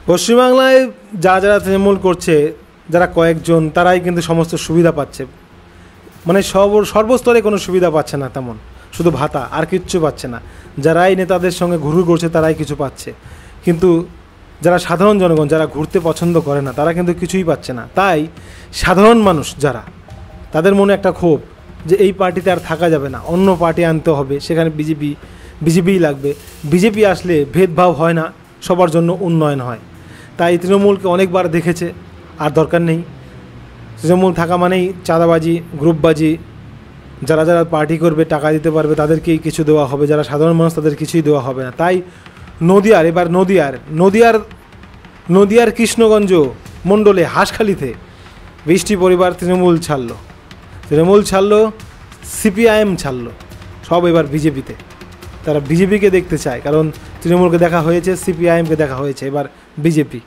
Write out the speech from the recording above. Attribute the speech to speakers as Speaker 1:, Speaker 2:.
Speaker 1: পশ্চিমবাংলায় যারা তৃণমূল করছে, যারা কয়েকজন, তারাই কিন্তু সমস্ত সুবিধা পাচ্ছে। মানে সর্বস্তরে কোনো সুবিধা পাচ্ছে না তেমন, শুধু ভাতা, আর কিচ্ছু পাচ্ছে না। যারাই নেতাদের সঙ্গে ঘুরঘুর করছে তারাই কিছু পাচ্ছে, কিন্তু যারা সাধারণ জনগণ, যারা ঘুরতে পছন্দ করে না, তারা কিন্তু কিছুই পাচ্ছে না। তাই সাধারণ মানুষ যারা, তাদের মনে একটা ক্ষোভ যে এই পার্টিতে আর থাকা যাবে না, অন্য পার্টি আনতে হবে, সেখানে বিজেপিই লাগবে। বিজেপি আসলে ভেদভাব হয় না, সবার জন্য উন্নয়ন হয়। তাই তৃণমূলকে অনেকবার দেখেছে, আর দরকার নেই। তৃণমূল থাকা মানেই চাঁদাবাজি, গ্রুপবাজি, যারা যারা পার্টি করবে, টাকা দিতে পারবে, তাদেরকেই কিছু দেওয়া হবে, যারা সাধারণ মানুষ তাদের কিছুই দেওয়া হবে না। তাই নদিয়ার কৃষ্ণগঞ্জ মণ্ডলে হাঁসখালিতে 20টি পরিবার তৃণমূল ছাড়লো, সিপিআইএম ছাড়লো, সব এবার বিজেপিতে। তারা বিজেপিকে দেখতে চায়, কারণ তৃণমূলকে দেখা হয়েছে, সিপিআইএমকে দেখা হয়েছে, এবার বিজেপি।